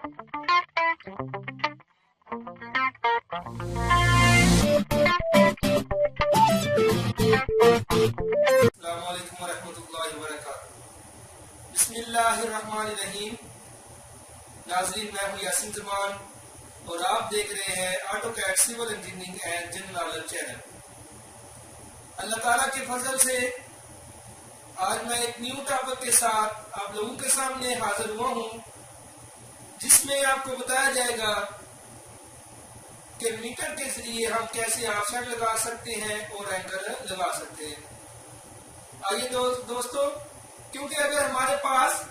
अस्सलामुअलैकुम वरहमतुल्लाहि वबरकातुहू। बिस्मिल्लाहिर्रहमानिर्रहीम। नाज़रीन, मैं हूँ यासीन ज़मान और आप देख रहे हैं AutoCAD civil engineering and general knowledge channel. अल्लाह ताला के फजल से आज मैं एक न्यू टॉपिक के साथ आप लोगों के सामने हाजिर हुआ हूँ, जिसमें आपको बताया जाएगा कि मीटर के जरिए हम कैसे ऑफसेट लगा सकते हैं और एंगल लगा सकते हैं। आइए दोस्तों, क्योंकि अगर हमारे पास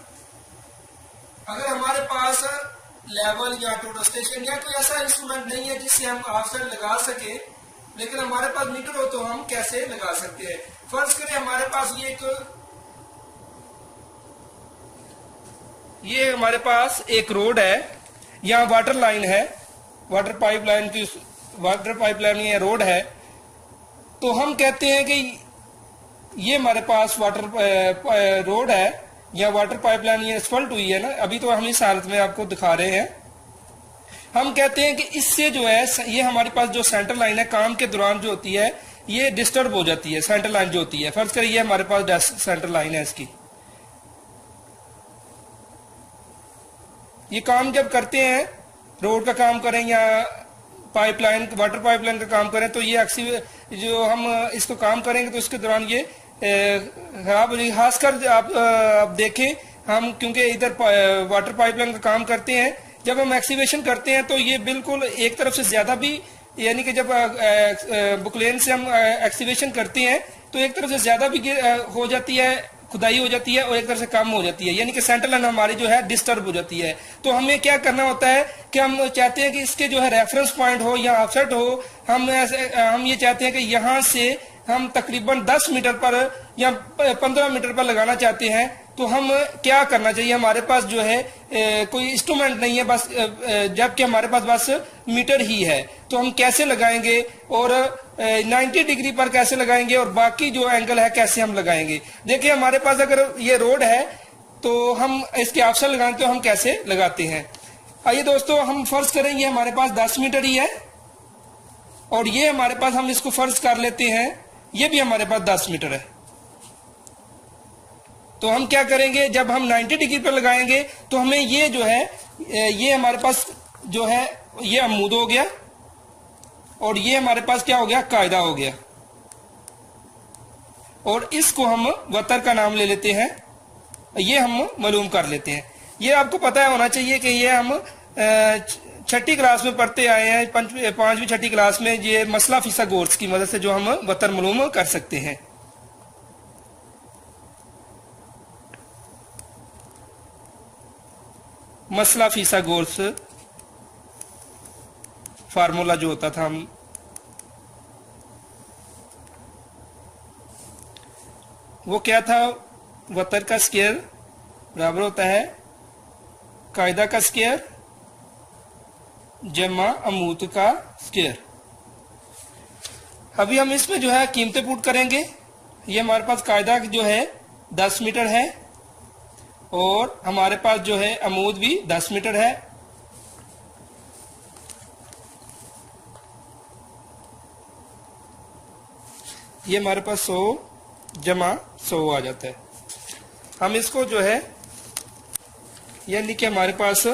लेवल या टोटल स्टेशन या कोई ऐसा इंस्ट्रूमेंट नहीं है जिससे हम ऑफसेट लगा सके, लेकिन हमारे पास मीटर हो तो हम कैसे लगा सकते हैं। फर्ज करें हमारे पास ये हमारे पास एक रोड है, यहाँ वाटर लाइन है, वाटर पाइपलाइन ये रोड है। तो हम कहते हैं कि ये हमारे पास वाटर रोड है या वाटर पाइपलाइन ये एस्फल्ट हुई है ना, अभी तो हम इस हालत में आपको दिखा रहे हैं। हम कहते हैं कि इससे जो है ये हमारे पास जो सेंटर लाइन है काम के दौरान जो होती है ये डिस्टर्ब हो जाती है। सेंटर लाइन जो होती है, फर्ज करिए ये हमारे पास सेंटर लाइन है, इसकी ये काम जब करते हैं, रोड का काम करें या पाइपलाइन वाटर पाइपलाइन का काम करें, तो ये जो हम इसको काम करेंगे तो इसके दौरान ये खराब हो जाएगी। खासकर आप देखें, हम क्योंकि इधर वाटर पाइपलाइन का काम करते हैं, जब हम एक्सीवेशन करते हैं तो ये बिल्कुल एक तरफ से ज्यादा भी, यानी कि जब बुकलेन से हम एक्सीवेशन करते हैं तो एक तरफ से ज्यादा भी हो जाती है, खुदाई हो जाती है, और एक तरफ से कम हो जाती है, यानी कि सेंटर लाइन हमारी जो है डिस्टर्ब हो जाती है। तो हमें क्या करना होता है कि हम चाहते हैं कि इसके जो है रेफरेंस पॉइंट हो या ऑफसेट हो, हम ये चाहते हैं कि यहाँ से हम तकरीबन 10 मीटर पर या 15 मीटर पर लगाना चाहते हैं। तो हम क्या करना चाहिए, हमारे पास जो है कोई इंस्ट्रूमेंट नहीं है, बस जबकि हमारे पास बस मीटर ही है। तो हम कैसे लगाएंगे और 90 डिग्री पर कैसे लगाएंगे और बाकी जो एंगल है कैसे हम लगाएंगे। देखिए हमारे पास अगर ये रोड है तो हम इसके ऑफसेट लगाते तो हम कैसे लगाते हैं। आइए दोस्तों, हम फर्ज करें ये हमारे पास 10 मीटर ही है और ये हमारे पास, हम इसको फर्ज कर लेते हैं ये भी हमारे पास 10 मीटर है। तो हम क्या करेंगे, जब हम 90 डिग्री पर लगाएंगे तो हमें ये जो है ये हमारे पास जो है ये अमूद हो गया और ये हमारे पास क्या हो गया, कायदा हो गया, और इसको हम वतर का नाम ले लेते हैं, ये हम मालूम कर लेते हैं। ये आपको पता होना चाहिए कि ये हम छठी क्लास में पढ़ते आए हैं, पांचवी छठी क्लास में, ये मसला फिसागोर्स की मदद से जो हम वतर मालूम कर सकते हैं। मसला फिसागोर्स फार्मूला जो होता था, हम वो क्या था, वतर का स्क्वायर बराबर होता है कायदा का स्क्वायर जमा अमूद का स्क्वायर। अभी हम इसमें जो है कीमतें पुट करेंगे। ये हमारे पास कायदा जो है 10 मीटर है और हमारे पास जो है अमूद भी 10 मीटर है। ये हमारे पास 100 जमा 100 आ जाता है। हम इसको जो है यानी कि हमारे पास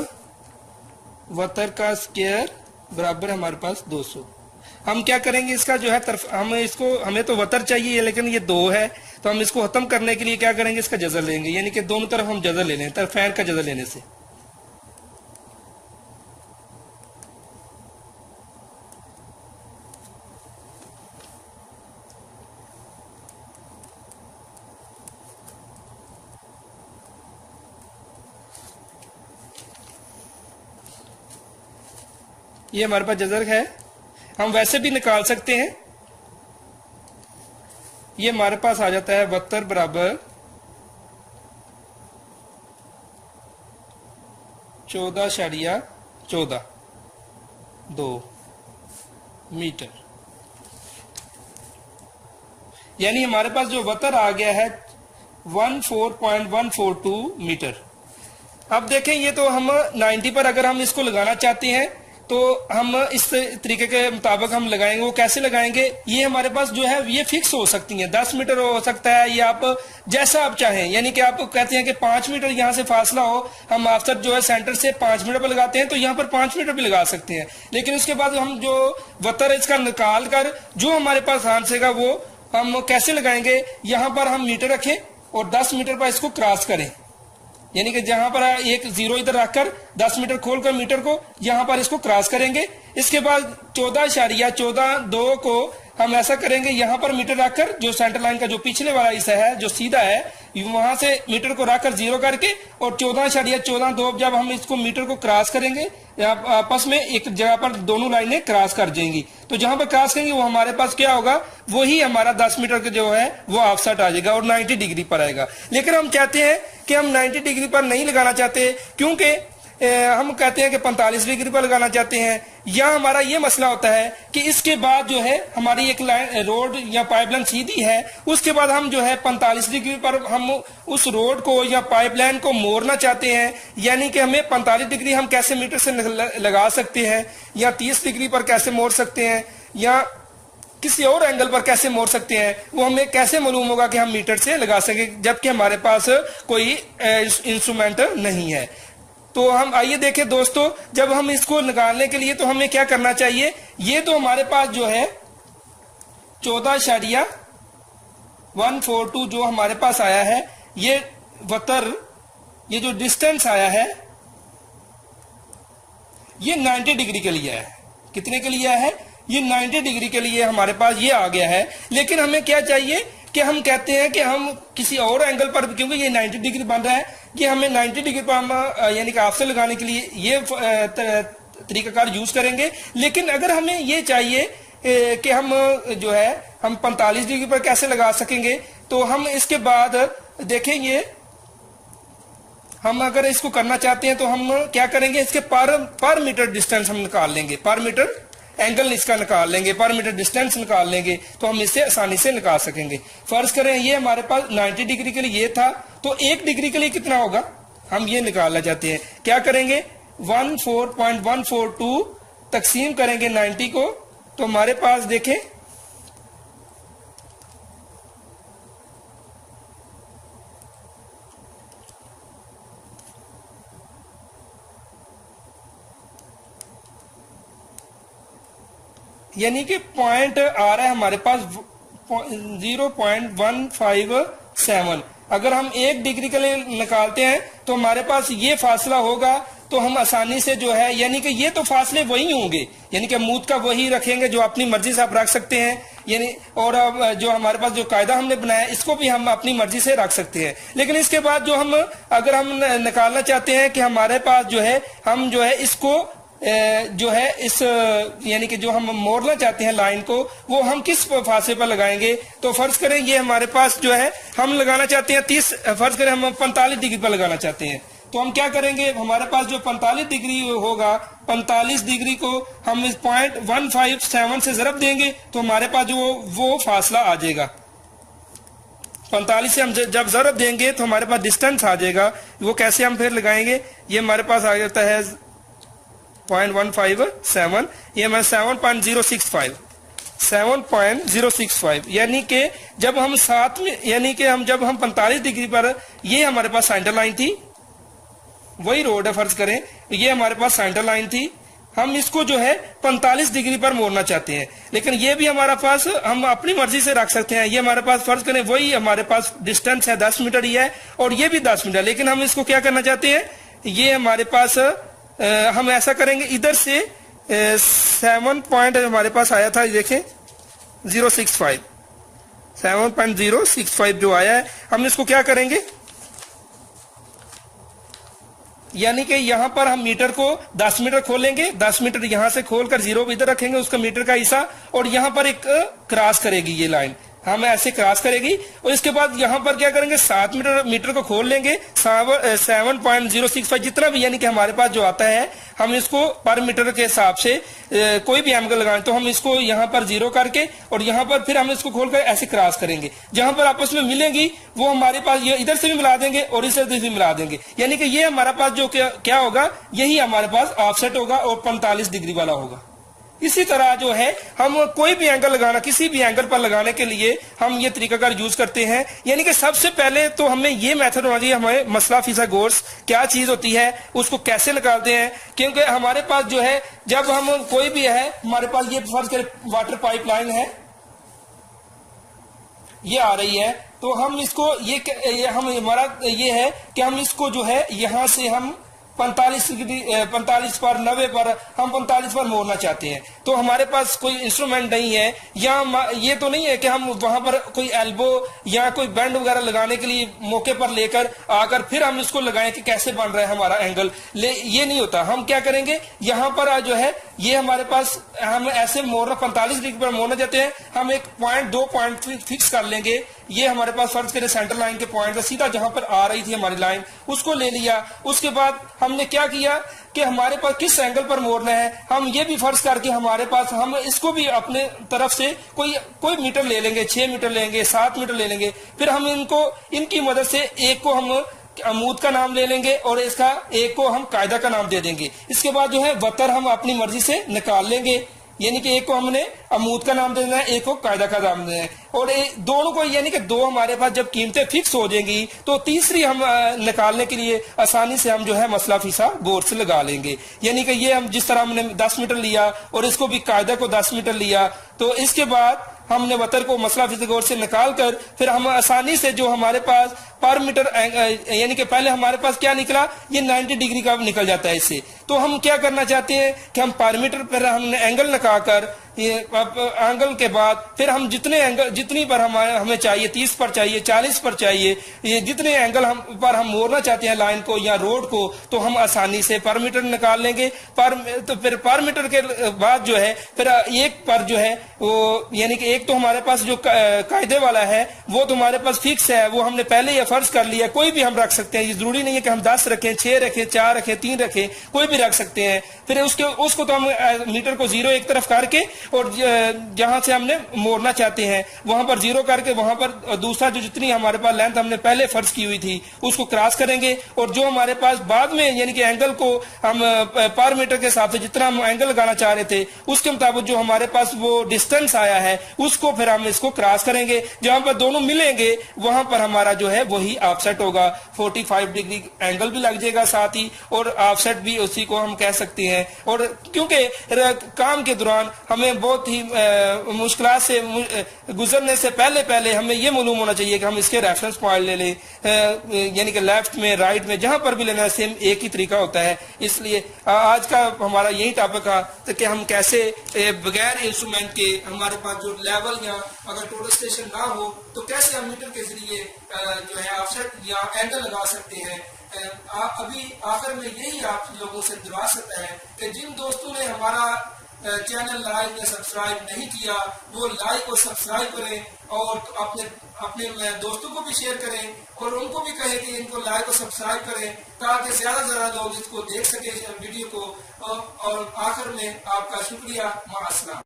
वतर का स्क्वायर बराबर हमारे पास 200। हम क्या करेंगे, इसका जो है हमें तो वतर चाहिए लेकिन ये 2 है, तो हम इसको खत्म करने के लिए क्या करेंगे, इसका जज़र लेंगे, यानी कि दोनों तरफ हम जज़र ले लें, तरफैन का जज़र लेने से। ये हमारे पास जज़र है, हम वैसे भी निकाल सकते हैं। ये हमारे पास आ जाता है वतर बराबर 14.14 मीटर, यानी हमारे पास जो वतर आ गया है 14.142 मीटर। अब देखें ये तो हम 90 पर अगर हम इसको लगाना चाहते हैं तो हम इस तरीके के मुताबिक हम लगाएंगे। वो कैसे लगाएंगे, ये हमारे पास जो है ये फिक्स हो सकती हैं, 10 मीटर हो सकता है, या आप जैसा आप चाहें, यानी कि आप कहते हैं कि 5 मीटर यहाँ से फासला हो, हम अक्सर जो है सेंटर से 5 मीटर पर लगाते हैं, तो यहाँ पर 5 मीटर भी लगा सकते हैं। लेकिन उसके बाद हम जो वतर इसका निकाल कर जो हमारे पास आंसर वो हम कैसे लगाएंगे, यहाँ पर हम मीटर रखें और 10 मीटर पर इसको क्रॉस करें, यानी कि जहां पर एक जीरो इधर रखकर 10 मीटर खोलकर मीटर को यहां पर इसको क्रॉस करेंगे। इसके बाद 14.14 को हम ऐसा करेंगे, यहां पर मीटर रखकर जो सेंटर लाइन का जो पिछले वाला हिस्सा है जो सीधा है वहां से मीटर को रखकर जीरो करके, और 14.14 जब हम इसको मीटर को क्रॉस करेंगे आपस में एक जगह पर दोनों लाइनें क्रॉस कर जाएंगी, तो जहां पर क्रॉस करेंगे वो हमारे पास क्या होगा, वही हमारा 10 मीटर का जो है वो ऑफसेट आ जाएगा और 90 डिग्री पर आएगा। लेकिन हम चाहते हैं कि हम 90 डिग्री पर नहीं लगाना चाहते, क्योंकि हम कहते हैं कि 45 डिग्री पर लगाना चाहते हैं। या हमारा ये मसला होता है कि इसके बाद जो है हमारी एक लाइन रोड या पाइपलाइन सीधी है, उसके बाद हम जो है 45 डिग्री पर हम उस रोड को या पाइपलाइन को मोड़ना चाहते हैं, यानी कि हमें 45 डिग्री हम कैसे मीटर से लगा सकते हैं, या 30 डिग्री पर कैसे मोड़ सकते हैं, या किसी और एंगल पर कैसे मोड़ सकते हैं, वो हमें कैसे मालूम होगा कि हम मीटर से लगा सके, जबकि हमारे पास कोई इंस्ट्रूमेंट नहीं है। तो हम आइए देखें दोस्तों, जब हम इसको निकालने के लिए तो हमें क्या करना चाहिए, ये तो हमारे पास जो है 14.142 जो हमारे पास आया है, ये वतर ये जो डिस्टेंस आया है ये 90 डिग्री के लिए है। कितने के लिए है, ये 90 डिग्री के लिए हमारे पास ये आ गया है। लेकिन हमें क्या चाहिए कि हम कहते हैं कि हम किसी और एंगल पर, क्योंकि ये 90 डिग्री बन रहा है, कि हमें 90 डिग्री पर हम यानी कि ऑफसेट लगाने के लिए ये तरीकाकार यूज करेंगे। लेकिन अगर हमें ये चाहिए कि हम जो है हम 45 डिग्री पर कैसे लगा सकेंगे, तो हम इसके बाद देखेंगे, हम अगर इसको करना चाहते हैं तो हम क्या करेंगे, इसके पर मीटर डिस्टेंस हम निकाल लेंगे, पर मीटर एंगल इसका निकाल लेंगे, पर मीटर डिस्टेंस निकाल लेंगे, तो हम इससे आसानी से निकाल सकेंगे। फर्ज करें ये हमारे पास 90 डिग्री के लिए ये था, तो 1 डिग्री के लिए कितना होगा, हम ये निकालना चाहते हैं। क्या करेंगे, 14.142 तकसीम करेंगे 90 को, तो हमारे पास देखें यानी कि पॉइंट आ रहा है हमारे पास 0.157। अगर हम 1 डिग्री के लिए निकालते हैं तो हमारे पास ये फासला होगा, तो हम आसानी से जो है, यानी कि ये तो फासले वही होंगे, यानी कि मूद का वही रखेंगे जो अपनी मर्जी से आप रख सकते हैं, यानी और जो हमारे पास जो कायदा हमने बनाया इसको भी हम अपनी मर्जी से रख सकते हैं। लेकिन इसके बाद जो हम अगर हम निकालना चाहते हैं कि हमारे पास जो है हम जो है इसको जो है इस यानी कि जो हम मोड़ना चाहते हैं लाइन को, वो हम किस फासले पर लगाएंगे, तो फर्ज करें ये हमारे पास जो है हम लगाना चाहते हैं 30, फर्ज करें हम 45 डिग्री पर लगाना चाहते हैं, तो हम क्या करेंगे, हमारे पास जो 45 डिग्री होगा, 45 डिग्री को हम इस 0.157 से ज़रब देंगे, तो हमारे पास जो वो फासला आ जाएगा। 45 से हम जब ज़रब देंगे तो हमारे पास डिस्टेंस आ जाएगा। वो कैसे हम फिर लगाएंगे, ये हमारे पास आ जाता है 0.157, ये हमारा 7.065, यानी कि जब हम साथ में, यानी कि हम जब हम 45 डिग्री पर, ये हमारे पास सेंटर लाइन थी, वही रोड है, फर्ज करें ये हमारे पास सेंटर लाइन थी, हम इसको जो है 45 डिग्री पर मोड़ना चाहते हैं। लेकिन ये भी हमारे पास हम अपनी मर्जी से रख सकते हैं, ये हमारे पास फर्ज करें वही हमारे पास डिस्टेंस है 10 मीटर ही है, और ये भी 10 मीटर, लेकिन हम इसको क्या करना चाहते हैं, ये हमारे पास हम ऐसा करेंगे, इधर से 7 पॉइंट हमारे पास आया था, देखें 7.065 जो आया है, हम इसको क्या करेंगे, यानी कि यहां पर हम मीटर को 10 मीटर खोलेंगे, 10 मीटर यहां से खोलकर जीरो इधर रखेंगे, उसका मीटर का हिस्सा, और यहां पर एक क्रॉस करेगी ये लाइन, हम ऐसे क्रॉस करेगी, और इसके बाद यहां पर क्या करेंगे, 7 मीटर को खोल लेंगे, 7.065 जितना भी यानी कि हमारे पास जो आता है, हम इसको पर मीटर के हिसाब से कोई भी एंगल लगाएं तो हम इसको यहाँ पर 0 करके और यहाँ पर फिर हम इसको खोलकर ऐसे क्रॉस करेंगे, जहां पर आपस में मिलेंगी वो हमारे पास ये इधर से भी मिला देंगे और इधर से भी मिला देंगे, यानी कि ये हमारा पास जो क्या होगा, यही हमारे पास ऑफसेट होगा और 45 डिग्री वाला होगा। इसी तरह जो है हम कोई भी एंगल लगाना, किसी भी एंगल पर लगाने के लिए हम ये तरीकाकार यूज करते हैं। यानी कि सबसे पहले तो हमें ये मेथड होना चाहिए, हमें मसला फिसागोरस क्या चीज होती है, उसको कैसे निकालते हैं। क्योंकि हमारे पास जो है जब हम कोई भी है, हमारे पास ये फर्ज करें वाटर पाइपलाइन है, ये आ रही है, तो हम इसको ये हम हमारा ये है कि हम इसको जो है यहां से हम 45 पर 90 पर हम 45 पर मोड़ना चाहते हैं। तो हमारे पास कोई इंस्ट्रूमेंट नहीं है, या ये तो नहीं है कि हम वहां पर कोई एल्बो या कोई बैंड वगैरह लगाने के लिए मौके पर लेकर आकर फिर हम इसको लगाएं कि कैसे बन रहा है हमारा एंगल, ये नहीं होता। हम क्या करेंगे, यहां पर जो है ये हमारे पास हम ऐसे मोड़ना 45 डिग्री पर मोड़ना चाहते हैं, हम एक पॉइंट 2 पॉइंट फिक्स कर लेंगे। ये हमारे पास फर्ज करें सेंटर लाइन के पॉइंट पर सीधा जहां पर आ रही थी हमारी लाइन, उसको ले लिया। उसके बाद हमने क्या किया कि हमारे पास किस एंगल पर मोड़ना है, हम ये भी फर्ज करके हमारे पास हम इसको भी अपने तरफ से कोई मीटर ले लेंगे, 6 मीटर लेंगे, 7 मीटर ले लेंगे। फिर हम इनकी मदद से एक को हम अमूद का नाम ले लेंगे और इसका एक को हम कायदा का नाम दे देंगे। इसके बाद जो है वतर हम अपनी मर्जी से निकाल लेंगे, यानी कि एक को हमने अमूद का नाम देना है, एक को कायदा का नाम देना है, और दोनों को यानी कि दो हमारे पास जब कीमतें फिक्स हो जाएंगी तो तीसरी हम निकालने के लिए आसानी से हम जो है मसला फिसागोरस लगा लेंगे। यानी कि ये हम जिस तरह हमने 10 मीटर लिया और इसको भी कायदा को 10 मीटर लिया, तो इसके बाद हमने वतर को मसला फिसागोरस से निकाल कर फिर हम आसानी से जो हमारे पास पर मीटर यानी कि पहले हमारे पास क्या निकला, ये 90 डिग्री का निकल जाता है इससे। तो हम क्या करना चाहते हैं कि हम पर मीटर पर हमने एंगल लगाकर ये एंगल के बाद फिर हम जितनी पर हमें चाहिए, 30 पर चाहिए, 40 पर चाहिए, ये जितने एंगल पर हम मोड़ना चाहते हैं लाइन को या रोड को, तो हम आसानी से पर मीटर निकाल लेंगे। तो फिर पर मीटर के बाद जो है फिर एक पर जो है वो यानी कि एक तो हमारे पास जो कायदे वाला है वो तो हमारे पास फिक्स है, वो हमने पहले ही फर्ज कर लिया, कोई भी हम रख सकते हैं। ये जरूरी नहीं है कि हम 10 रखें, 6 रखें, 4 रखें, 3 रखें, कोई भी रख सकते हैं। फिर उसको तो हम मीटर को 0 एक तरफ करके और जहां से हमने मोड़ना चाहते हैं वहां पर 0 करके वहां पर दूसरा जो जितनी हमारे पास लेंथ हमने पहले फर्ज की हुई थी उसको क्रॉस करेंगे, और जो हमारे पास बाद में यानी कि एंगल को हम पर मीटर के हिसाब से जितना हम एंगल लगाना चाह रहे थे उसके मुताबिक जो हमारे पास वो डिस्टेंस आया है उसको फिर हम इसको क्रॉस करेंगे। जहां पर दोनों मिलेंगे वहां पर हमारा जो है वही ऑफसेट होगा, 45 डिग्री एंगल भी लग जाएगा साथ ही, और ऑफसेट भी उसी को हम कह सकते हैं। और क्योंकि काम के दौरान हमें बहुत ही मुश्किलात से गुजरने से पहले हमें ये मालूम होना चाहिए कि हम इसके रेफरेंस पॉइंट ले लें, यानी कि लेफ्ट में, राइट में, जहां पर भी लेना है सेम एक ही तरीका होता है। इसलिए आज का हमारा यही टॉपिक था कि हम कैसे बगैर इंस्ट्रूमेंट के हमारे पास जो लेवल या अगर टोटल स्टेशन ना हो तो कैसे हम मीटर के जरिए जो है ऑफसेट या एंगल लगा सकते हैं। अभी आखिर में यही आप लोगों से दरख्वास्त है कि जिन दोस्तों ने हमारा चैनल लाइक या सब्सक्राइब नहीं किया वो लाइक और सब्सक्राइब करें, और अपने दोस्तों को भी शेयर करें और उनको भी कहें कि इनको लाइक और सब्सक्राइब करें ताकि ज्यादा से ज्यादा लोग इसको देख सके वीडियो को। और आखिर में आपका शुक्रिया, मां अस्सलाम।